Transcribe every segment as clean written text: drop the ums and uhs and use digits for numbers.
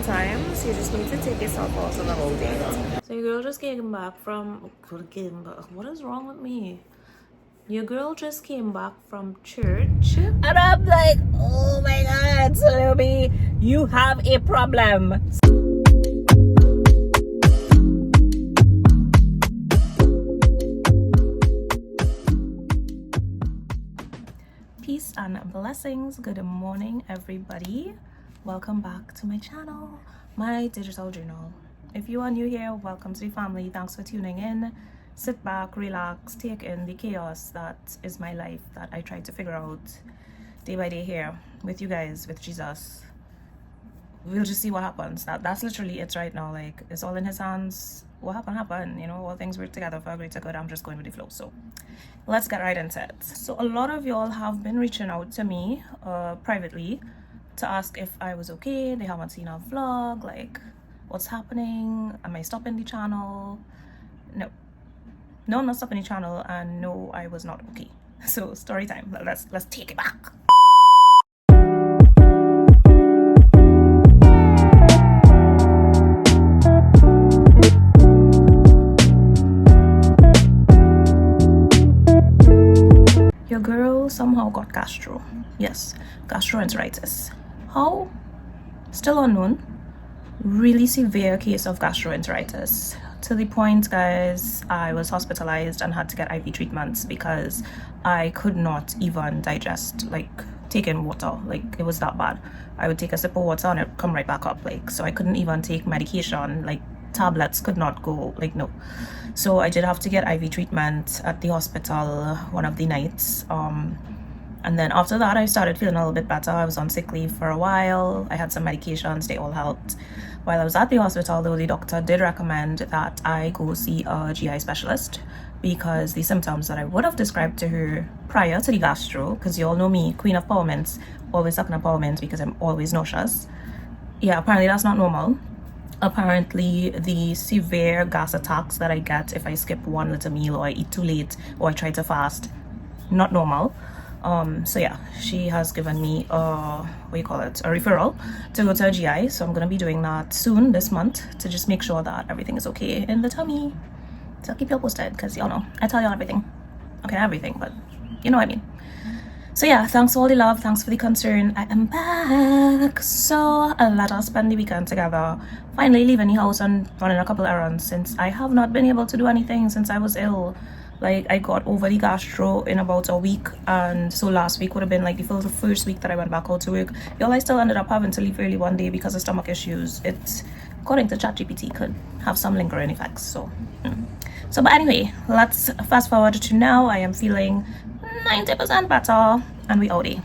sometimes you just need to take yourself out on a whole date. So your girl just came back from... What is wrong with me? Your girl just came back from church. And I'm like, oh my god, Salome, you have a problem. Peace and blessings. Good morning, everybody. Welcome back to my channel, my digital journal. If you are new here, welcome to the family. Thanks for tuning in. Sit back, relax, take in the chaos that is my life that I try to figure out day by day here with you guys, with Jesus. We'll just see what happens. That's literally it right now. Like, it's all in his hands. What happened, you know, all things work together for a greater good. I'm just going with the flow. So let's get right into it. So a lot of y'all have been reaching out to me privately to ask if I was okay. They haven't seen our vlog, like what's happening, am I stopping the channel? No, I'm not stopping the channel, and no, I was not okay. So story time. Let's take it back. Your girl somehow got gastro. Yes, gastroenteritis. How? Still unknown. Really severe case of gastroenteritis. To the point, guys, I was hospitalized and had to get IV treatments because I could not even digest, like, take in water. Like, it was that bad. I would take a sip of water and it would come right back up. Like, so I couldn't even take medication. Like, tablets could not go. Like, no. So I did have to get IV treatment at the hospital one of the nights. And then after that, I started feeling a little bit better. I was on sick leave for a while. I had some medications. They all helped. While I was at the hospital, though, the doctor did recommend that I go see a GI specialist because the symptoms that I would have described to her prior to the gastro, because you all know me, queen of power mints, always sucking up power mints because I'm always nauseous. Yeah, apparently that's not normal. Apparently the severe gas attacks that I get if I skip one little meal or I eat too late or I try to fast, not normal. So yeah, she has given me a referral to go to a GI. So I'm gonna be doing that soon this month to just make sure that everything is okay in the tummy. So I'll keep you all posted because y'all know I tell y'all everything. Okay, not everything, but you know what I mean. So yeah, thanks for all the love, thanks for the concern. I am back. So let us spend the weekend together. Finally leaving the house and running a couple errands since I have not been able to do anything since I was ill. Like, I got over the gastro in about a week, and so last week would have been like the first week that I went back out to work. Y'all, I still ended up having to leave early one day because of stomach issues. It, according to ChatGPT, could have some lingering effects. So but anyway, let's fast forward to now. I am feeling 90% better and we out there.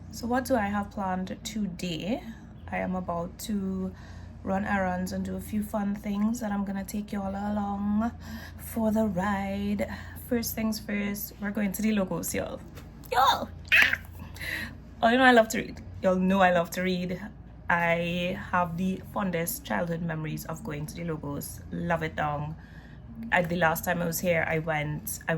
So what do I have planned today? I am about to run errands and do a few fun things that I'm gonna take y'all along for the ride. First things first, we're going to the logos, y'all. Oh, you know I love to read. Y'all know I love to read. I have the fondest childhood memories of going to the logos. Love it down. The last time I was here, I went a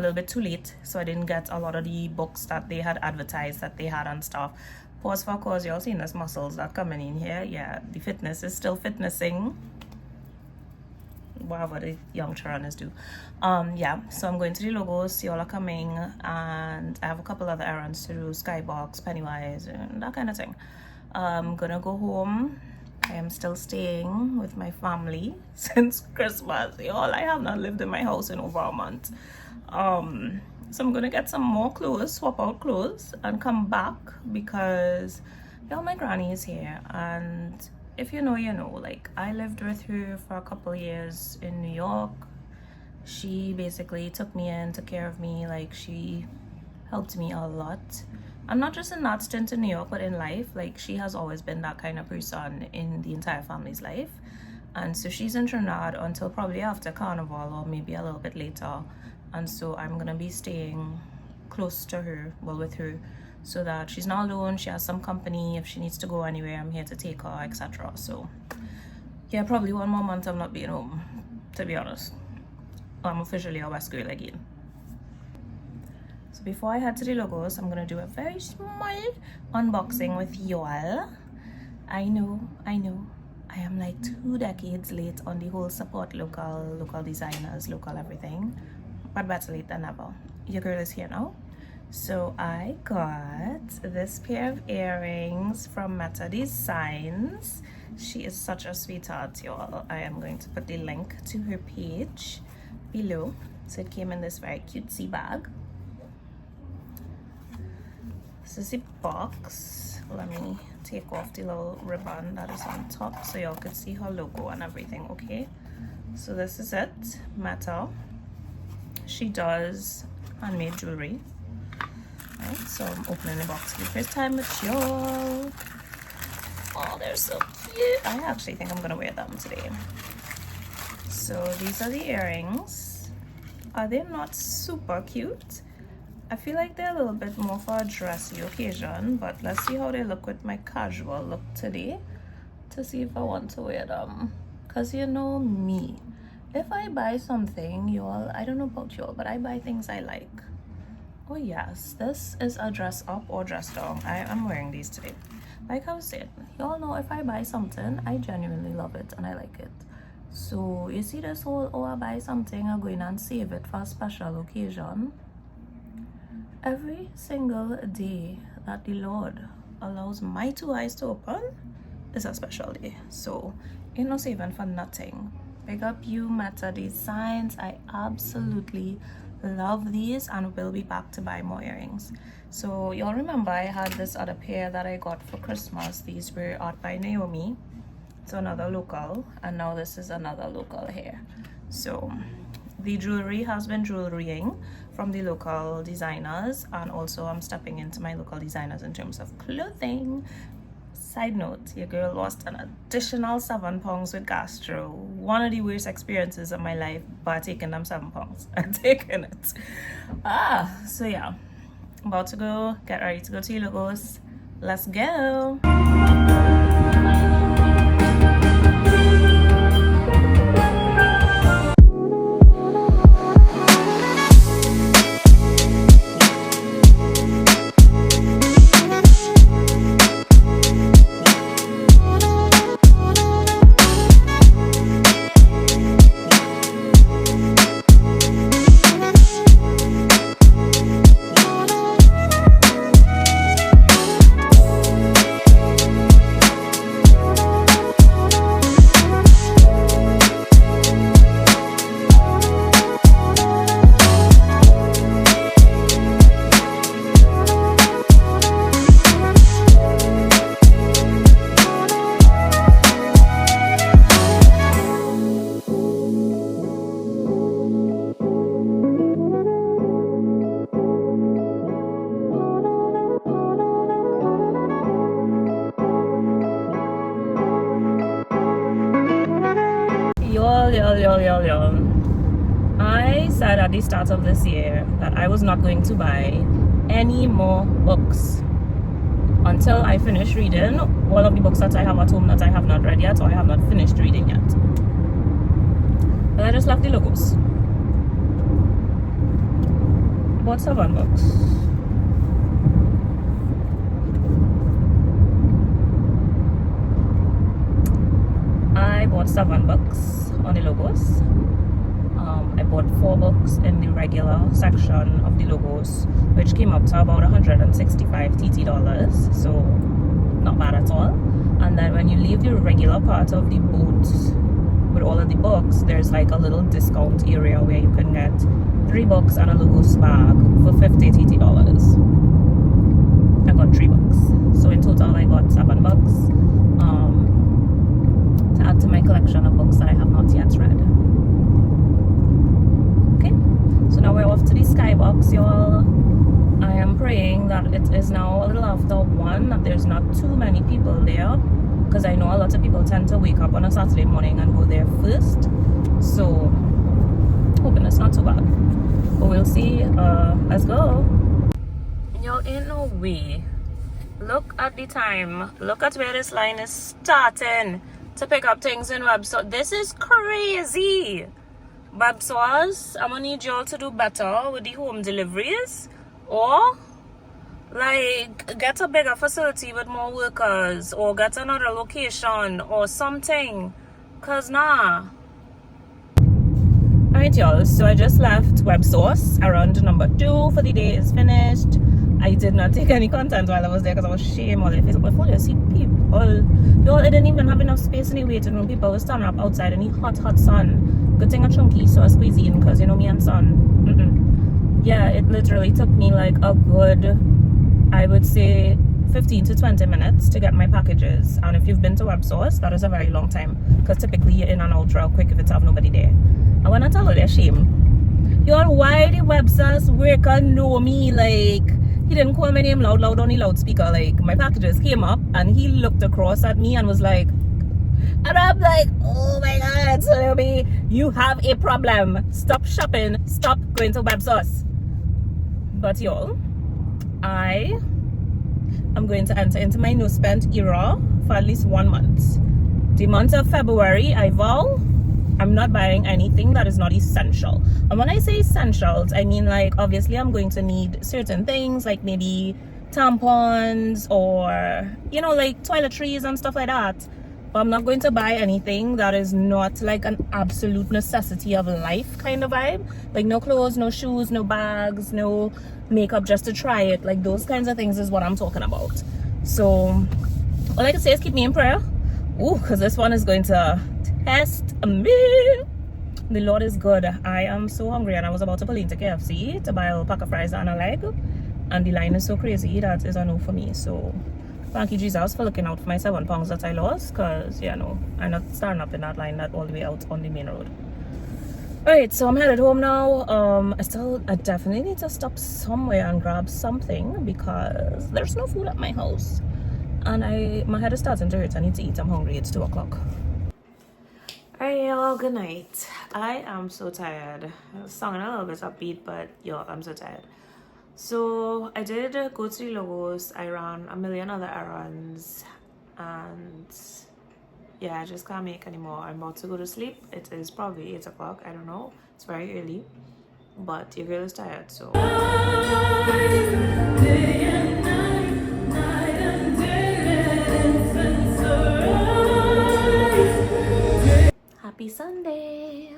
little bit too late, so I didn't get a lot of the books that they had advertised that they had and stuff. Pause for cause, y'all seen those muscles that coming in here. Yeah, the fitness is still fitnessing, whatever the young children do. Yeah, so I'm going to the logos. Y'all are coming, and I have a couple other errands to do, Skybox, Pennywise, and that kind of thing. I'm gonna go home. I am still staying with my family since Christmas. Y'all, I have not lived in my house in over a month. So I'm gonna get some more clothes, swap out clothes, and come back because y'all, my granny is here, and if you know, you know. Like, I lived with her for a couple of years in New York. She basically took me in, took care of me. Like, she helped me a lot, and not just in that stint in New York, but in life. Like, she has always been that kind of person in the entire family's life. And so she's in Trinidad until probably after Carnival or maybe a little bit later. And so I'm gonna be staying close to her, well, with her, so that she's not alone. She has some company. If she needs to go anywhere, I'm here to take her, etc. So yeah, probably 1 more month I'm not being home, to be honest. I'm officially a West girl again. So before I head to the logos, I'm gonna do a very small unboxing with y'all. I know. I am like 2 decades late on the whole support local designers, local everything. But better late than never. Your girl is here now. So I got this pair of earrings from Meta Designs. She is such a sweetheart, y'all. I am going to put the link to her page below. So it came in this very cutesy bag. This is the box. Let me take off the little ribbon that is on top so y'all can see her logo and everything, okay? So this is it, Meta. She does handmade jewelry. Right, so I'm opening the box for the first time with y'all. Oh, they're so cute. I actually think I'm gonna wear them today. So these are the earrings. Are they not super cute? I feel like they're a little bit more for a dressy occasion, but let's see how they look with my casual look today to see if I want to wear them. Cause you know me, if I buy something, y'all, I don't know about y'all, but I buy things I like. Oh yes, this is a dress up or dress down. I am wearing these today. Like I was saying, y'all know if I buy something, I genuinely love it and I like it. So you see this whole, oh, I buy something, I go in and save it for a special occasion. Every single day that the Lord allows my 2 eyes to open is a special day. So ain't no saving for nothing. Big up you, Meta Designs. I absolutely love these and will be back to buy more earrings. So y'all remember I had this other pair that I got for Christmas. These were Art by Naomi. It's another local, and now this is another local here. So the jewelry has been jewelrying from the local designers, and also I'm stepping into my local designers in terms of clothing. Side note, your girl lost an additional 7 pounds with gastro. One of the worst experiences of my life, but taking them 7 pounds. I'm taking it. So yeah, I'm about to go get ready to go to Logos. Let's go. Y'all. I said at the start of this year that I was not going to buy any more books until I finish reading all of the books that I have at home that I have not read yet or I have not finished reading yet. But I just love the logos. Bought 7 books. I bought 7 books on the logos. I bought 4 books in the regular section of the logos, which came up to about 165 TT dollars, so not bad at all. And then when you leave the regular part of the boat with all of the books, there's like a little discount area where you can get 3 books and a logos bag for 50 TT dollars. I got 3 books, so in total I got 7 books to add to my collection of books that I have not yet read. Okay, so now we're off to the skybox, y'all. I am praying that it is now a little after 1, that there's not too many people there, because I know a lot of people tend to wake up on a Saturday morning and go there first, so hoping it's not too bad, but we'll see. Let's go. Y'all, ain't no way. Look at the time. Look at where this line is starting to pick up things in Webster. This is crazy. Babswas, I'm gonna need y'all to do better with the home deliveries, or Like, get a bigger facility with more workers, or get another location or something. Cause nah. Alright, y'all. So I just left web source. Around number 2 for the day is finished. I did not take any content while I was there because I was ashamed all the face up my phone. You see people. Y'all, I didn't even have enough space in the waiting room. People were standing up outside in the hot sun. Good thing a chunky, so I squeeze in because you know me and son. Yeah, it literally took me like a good, I would say, 15 to 20 minutes to get my packages. And if you've been to WebSource, that is a very long time because typically you're in and out real quick if it's have nobody there. I wanna tell you their shame. Y'all, why the WebSource worker know me? Like, he didn't call my name loud on the loudspeaker. Like, my packages came up and he looked across at me and was like, and I'm like, oh my god, Solobi, you have a problem. Stop shopping, stop going to WebSource. But y'all, I am going to enter into my no spent era for at least 1 month. The month of February, I vow I'm not buying anything that is not essential. And when I say essentials, I mean like obviously I'm going to need certain things like maybe tampons or you know like toiletries and stuff like that. But I'm not going to buy anything that is not like an absolute necessity of life kind of vibe. Like no clothes, no shoes, no bags, no makeup just to try it. Like those kinds of things is what I'm talking about. So all I can say is keep me in prayer. Ooh, because this one is going to test me. The Lord is good. I am so hungry and I was about to pull into KFC to buy a pack of fries and a leg. And the line is so crazy that is a no for me. So thank you, Jesus, for looking out for my 7 pounds that I lost. Because, yeah, no, I'm not starting up in that line that all the way out on the main road. Alright, so I'm headed home now. I definitely need to stop somewhere and grab something because there's no food at my house. And my head is starting to hurt. I need to eat. I'm hungry. It's 2 o'clock. Alright, y'all, good night. I am so tired. I was singing a little bit upbeat, but yo, I'm so tired. So I did go to the Logos. I ran a million other errands, and yeah, I just can't make anymore. I'm about to go to sleep. It is probably 8 o'clock. I don't know. It's very early, but your girl is tired, so. Happy Sunday.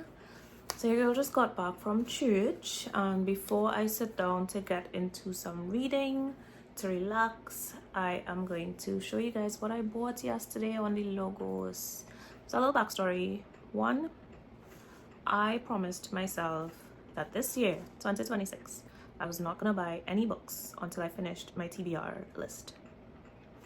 So your girl just got back from church, and before I sit down to get into some reading to relax, I am going to show you guys what I bought yesterday on the Logos. So a little backstory. 1, I promised myself that this year, 2026, I was not gonna buy any books until I finished my TBR list.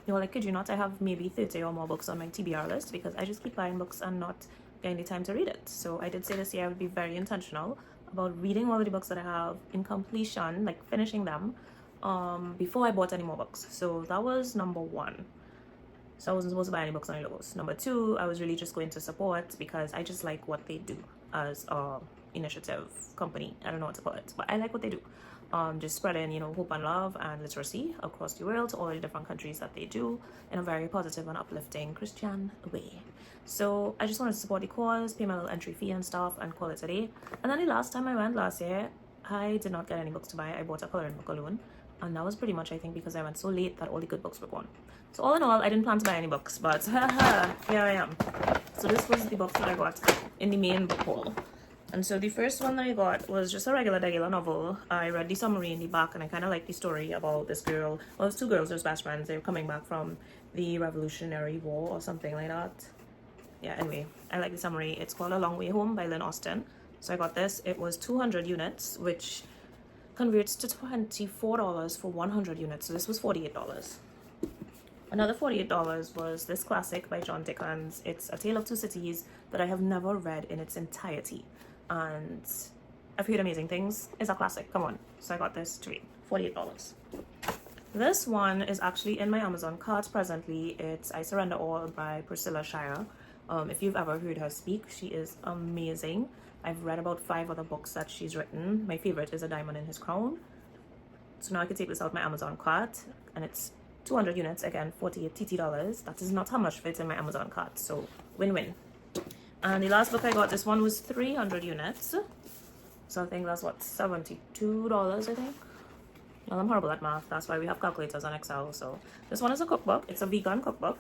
You know, like, kid you not, I have maybe 30 or more books on my TBR list because I just keep buying books and not getting the time to read it. So I did say this year I would be very intentional about reading all of the books that I have in completion, like finishing them, before I bought any more books. So that was number 1. So I wasn't supposed to buy any books on the Logos. Number 2, I was really just going to support because I just like what they do as a initiative company. I don't know what to call it, but I like what they do. Just spreading, you know, hope and love and literacy across the world to all the different countries that they do in a very positive and uplifting Christian way. So I just wanted to support the cause, pay my little entry fee and stuff, and call it a day. And then the last time I went last year, I did not get any books to buy. I bought a coloring book alone, and that was pretty much, I think, because I went so late that all the good books were gone. So all in all, I didn't plan to buy any books, but here I am. So this was the box that I got in the main book haul. And so the first one that I got was just a regular novel. I read the summary in the back and I kind of liked the story about this girl. Well, it's 2 girls, they're best friends. They're coming back from the Revolutionary War or something like that. Yeah, anyway, I like the summary. It's called A Long Way Home by Lynn Austen. So I got this. It was 200 units, which converts to $24 for 100 units. So this was $48. Another $48 was this classic by John Dickens. It's A Tale of Two Cities that I have never read in its entirety. And I've heard amazing things. It's a classic, come on. So I got this to read, $48. This one is actually in my Amazon cart presently. It's I Surrender All by Priscilla Shire. If you've ever heard her speak, she is amazing. I've read about 5 other books that she's written. My favorite is A Diamond in His Crown. So now I can take this out my Amazon cart, and it's 200 units, again, $48 TT. That is not how much fits in my Amazon cart, so win-win. And the last book I got, this one was 300 units. So I think that's what, $72, I think. Well, I'm horrible at math. That's why we have calculators on Excel. So this one is a cookbook. It's a vegan cookbook,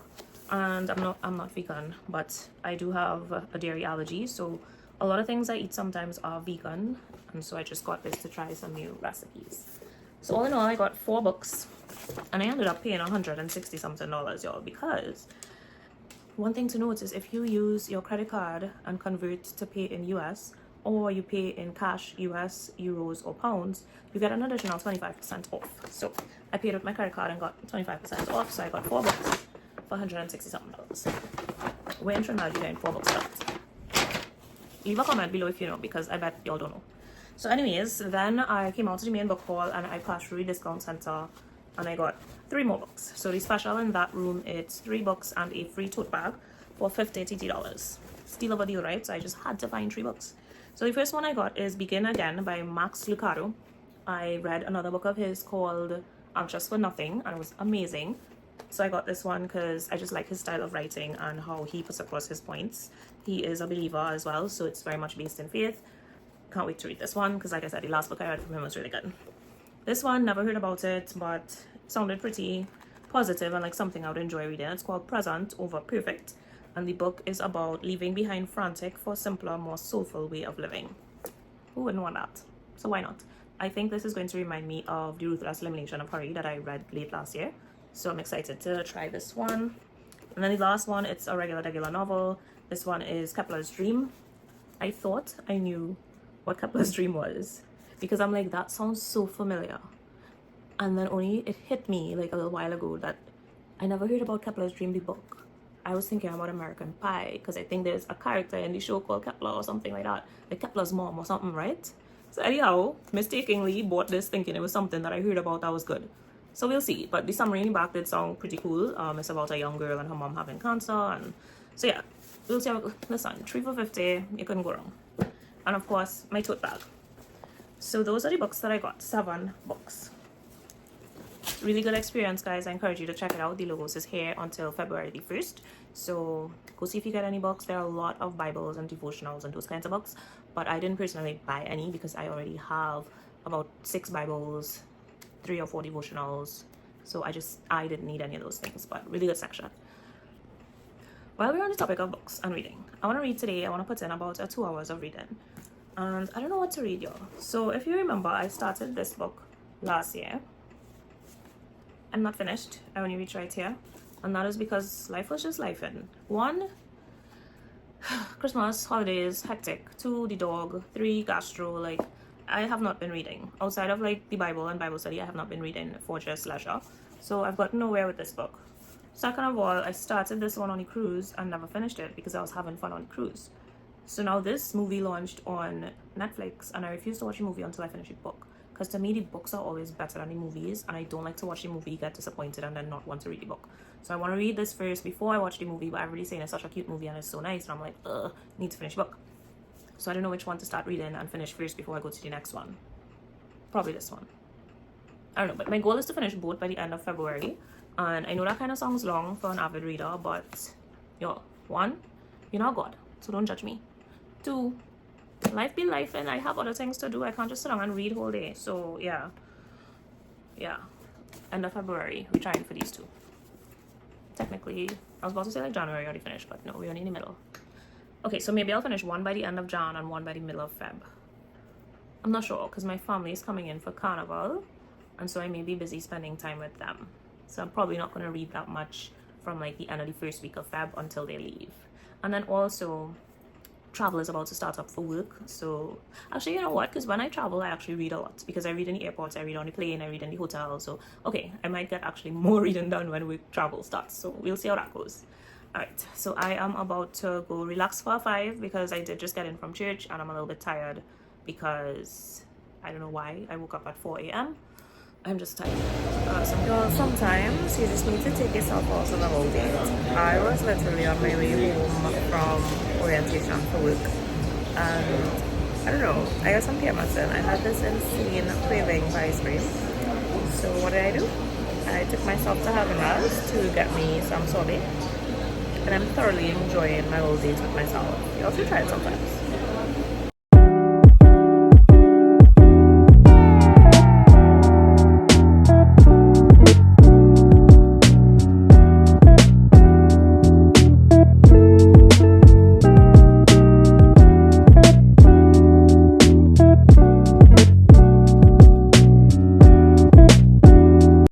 and I'm not vegan, but I do have a dairy allergy. So a lot of things I eat sometimes are vegan, and so I just got this to try some new recipes. So all in all, I got 4 books, and I ended up paying $160 something, y'all, because one thing to note is if you use your credit card and convert to pay in US, or you pay in cash, US, euros, or pounds, you get an additional 25% off. So I paid with my credit card and got 25% off. So I got 4 books for $160 something. Where in Trinidad you getting 4 books at? Leave a comment below if you know, because I bet y'all don't know. So anyways, then I came out to the main book hall and I passed through the discount center and I got 3 more books. So the special in that room, it's 3 books and a free tote bag for $50 TT. Steal of a deal, right? So I just had to find 3 books. So the first one I got is Begin Again by Max Lucado. I read another book of his called Anxious for Nothing, and it was amazing. So I got this one because I just like his style of writing and how he puts across his points. He is a believer as well, so it's very much based in faith. Can't wait to read this one because, like I said, the last book I read from him was really good. This one, never heard about it, but it sounded pretty positive and like something I would enjoy reading. It's called Present Over Perfect, and the book is about leaving behind frantic for a simpler, more soulful way of living. Who wouldn't want that? So why not? I think this is going to remind me of The Ruthless Elimination of Hurry that I read late last year. So I'm excited to try this one. And then the last one, it's a regular novel. This one is Kepler's Dream. I thought I knew what Kepler's Dream was because I'm like, that sounds so familiar. And then only it hit me like a little while ago that I never heard about Kepler's Dream, the book. I was thinking about American Pie because I think there's a character in the show called Kepler or something like that. Like Kepler's mom or something, right? So anyhow, mistakenly bought this thinking it was something that I heard about that was good. So we'll see. But the summary in the back did sound pretty cool. It's about a young girl and her mom having cancer. And so yeah, we'll see. Listen, 3 for $50, you couldn't go wrong. And of course, my tote bag. So those are the books that I got. 7 books. Really good experience, guys. I encourage you to check it out. The Logos is here until February the 1st. So go see if you get any books. There are a lot of Bibles and devotionals and those kinds of books. But I didn't personally buy any because I already have about 6 Bibles, 3 or 4 devotionals. So I didn't need any of those things. But really good section. While we're on the topic of books and reading, I want to read today. I want to put in about 2 hours of reading. And I don't know what to read, y'all. So if you remember, I started this book last year. I'm not finished. I only reached right here. And that is because life was just life. And 1, Christmas, holidays, hectic. 2, the dog. 3, gastro. Like, I have not been reading. Outside of like the Bible and Bible study, I have not been reading for just leisure. So I've gotten nowhere with this book. Second of all, I started this one on a cruise and never finished it because I was having fun on a cruise. So now this movie launched on Netflix and I refuse to watch a movie until I finish the book. Because to me, the books are always better than the movies, and I don't like to watch the movie, get disappointed, and then not want to read the book. So I want to read this first before I watch the movie, but everybody's saying it's such a cute movie and it's so nice, and I'm like, need to finish the book. So I don't know which one to start reading and finish first before I go to the next one. Probably this one. I don't know, but my goal is to finish both by the end of February, and I know that kind of sounds long for an avid reader, but yo, 1, you're not God, so don't judge me. 2, life be life and I have other things to do. I can't just sit down and read whole day. So yeah, end of February we're trying for these 2. Technically I was about to say like January already finished, but no, we're only in the middle. Okay, so maybe I'll finish 1 by the end of Jan and 1 by the middle of Feb. I'm not sure because my family is coming in for Carnival, and so I may be busy spending time with them. So I'm probably not going to read that much from like the end of the first week of Feb until they leave. And then also travel is about to start up for work. So actually, you know what, because when I travel I actually read a lot because I read in the airports, I read on the plane, I read in the hotel. So okay, I might get actually more reading done when work travel starts. So we'll see how that goes. Alright, so I am about to go relax for 5 because I did just get in from church and I'm a little bit tired because I don't know why I woke up at 4 a.m. I'm just tired. Sometimes you just need to take yourself out on a whole day. I was literally on my way home from orientation for work, and I don't know, I got some PMS and I had this insane craving for ice cream. So what did I do? I took myself to Errands to get me some sorbet, and I'm thoroughly enjoying my little dates with myself. You also try it sometimes.